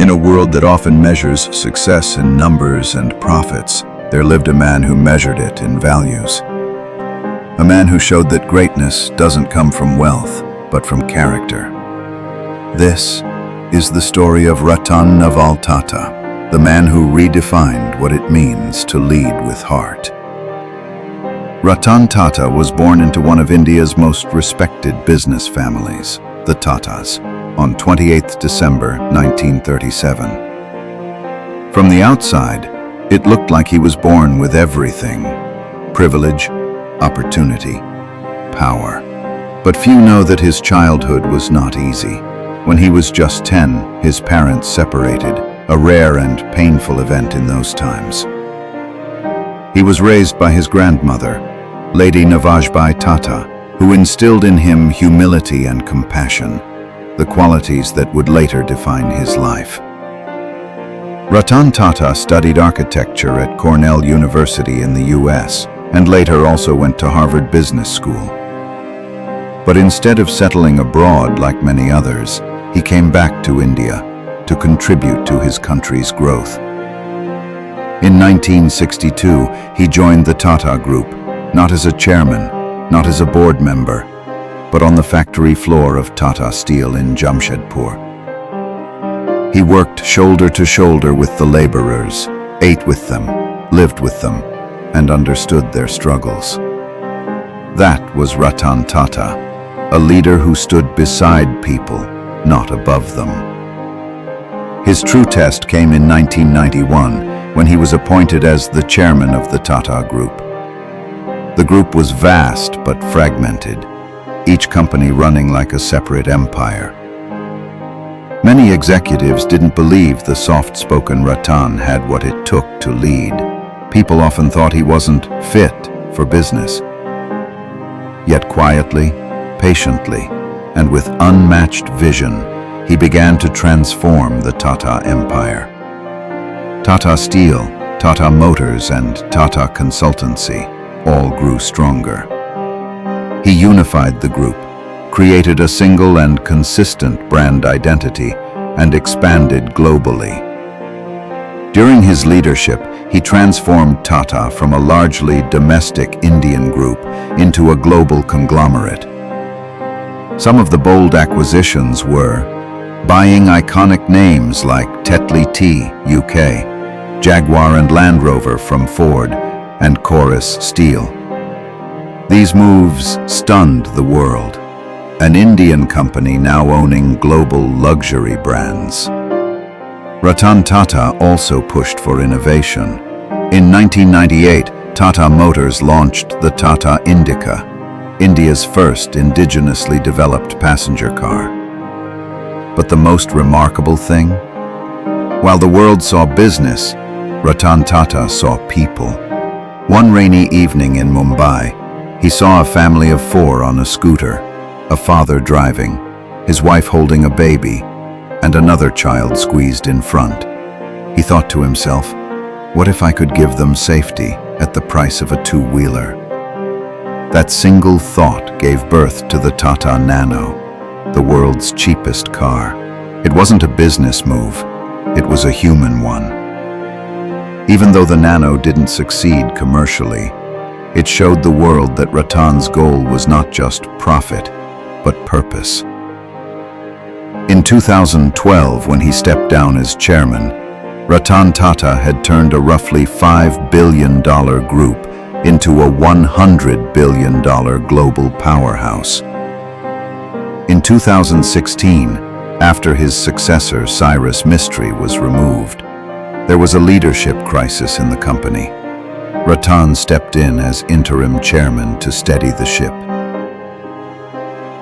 In a world that often measures success in numbers and profits, there lived a man who measured it in values. A man who showed that greatness doesn't come from wealth, but from character. This is the story of Ratan Naval Tata, the man who redefined what it means to lead with heart. Ratan Tata was born into one of India's most respected business families, the Tatas, on 28th December 1937. From the outside, it looked like he was born with everything: privilege, opportunity, power. But few know that his childhood was not easy. When he was just 10, his parents separated, a rare and painful event in those times. He was raised by his grandmother, Lady Navajbai Tata, who instilled in him humility and compassion, the qualities that would later define his life. Ratan Tata studied architecture at Cornell University in the US, and later also went to Harvard Business School. But instead of settling abroad like many others, he came back to India to contribute to his country's growth. In 1962, he joined the Tata Group, not as a chairman, not as a board member, but on the factory floor of Tata Steel in Jamshedpur. He worked shoulder to shoulder with the laborers, ate with them, lived with them, and understood their struggles. That was Ratan Tata, a leader who stood beside people, not above them. His true test came in 1991, when he was appointed as the chairman of the Tata Group. The group was vast but fragmented, each company running like a separate empire. Many executives didn't believe the soft-spoken Ratan had what it took to lead. People often thought he wasn't fit for business. Yet quietly, patiently, and with unmatched vision, he began to transform the Tata empire. Tata Steel, Tata Motors, and Tata Consultancy all grew stronger. He unified the group, created a single and consistent brand identity, and expanded globally. During his leadership, he transformed Tata from a largely domestic Indian group into a global conglomerate. Some of the bold acquisitions were buying iconic names like Tetley Tea, UK, Jaguar Land Rover from Ford, and Chorus Steel. These moves stunned the world, an Indian company now owning global luxury brands. Ratan Tata also pushed for innovation. In 1998, Tata Motors launched the Tata Indica, India's first indigenously developed passenger car. But the most remarkable thing? While the world saw business, Ratan Tata saw people. One rainy evening in Mumbai, he saw a family of 4 on a scooter, a father driving, his wife holding a baby, and another child squeezed in front. He thought to himself, what if I could give them safety at the price of a 2-wheeler? That single thought gave birth to the Tata Nano, the world's cheapest car. It wasn't a business move, it was a human one. Even though the Nano didn't succeed commercially, it showed the world that Ratan's goal was not just profit, but purpose. In 2012, when he stepped down as chairman, Ratan Tata had turned a roughly $5 billion group into a $100 billion global powerhouse. In 2016, after his successor Cyrus Mistry was removed, there was a leadership crisis in the company. Ratan stepped in as interim chairman to steady the ship.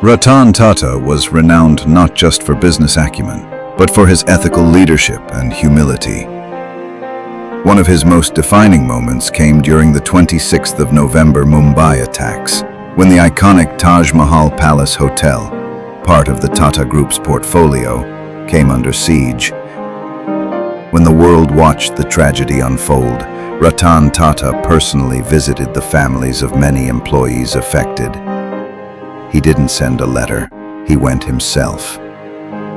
Ratan Tata was renowned not just for business acumen, but for his ethical leadership and humility. One of his most defining moments came during the 26th of November Mumbai attacks, when the iconic Taj Mahal Palace Hotel, part of the Tata Group's portfolio, came under siege. When the world watched the tragedy unfold, Ratan Tata personally visited the families of many employees affected. He didn't send a letter, he went himself.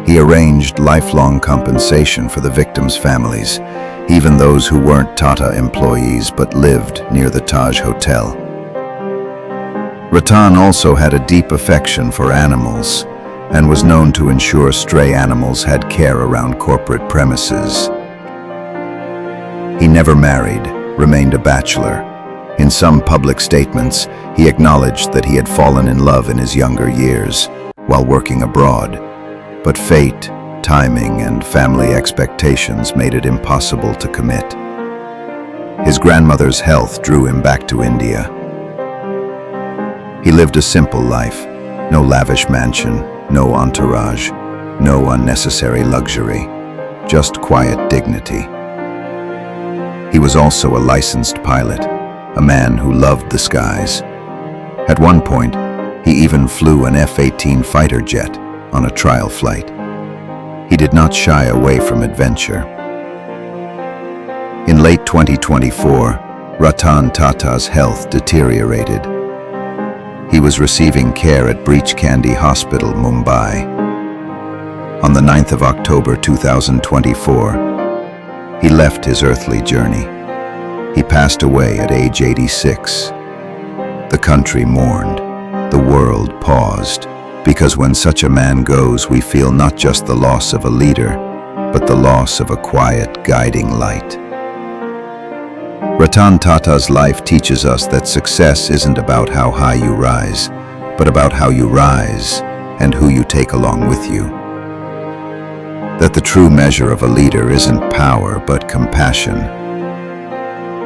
He arranged lifelong compensation for the victims' families, even those who weren't Tata employees but lived near the Taj Hotel. Ratan also had a deep affection for animals and was known to ensure stray animals had care around corporate premises. He never married, remained a bachelor. In some public statements, he acknowledged that he had fallen in love in his younger years while working abroad, but fate, timing, and family expectations made it impossible to commit. His grandmother's health drew him back to India. He lived a simple life, no lavish mansion, no entourage, no unnecessary luxury, just quiet dignity. He was also a licensed pilot, a man who loved the skies. At one point, he even flew an F-18 fighter jet on a trial flight. He did not shy away from adventure. In late 2024, Ratan Tata's health deteriorated. He was receiving care at Breach Candy Hospital, Mumbai. On the 9th of October 2024, he left his earthly journey. He passed away at age 86. The country mourned. The world paused. Because when such a man goes, we feel not just the loss of a leader, but the loss of a quiet, guiding light. Ratan Tata's life teaches us that success isn't about how high you rise, but about how you rise and who you take along with you. That the true measure of a leader isn't power, but compassion.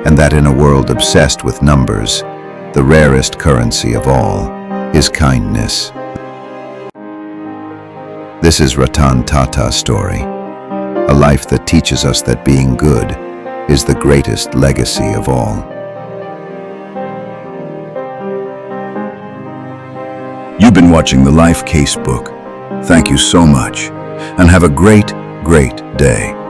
And that in a world obsessed with numbers, the rarest currency of all is kindness. This is Ratan Tata's story, a life that teaches us that being good is the greatest legacy of all. You've been watching the Life Casebook. Thank you so much, and have a great, great day.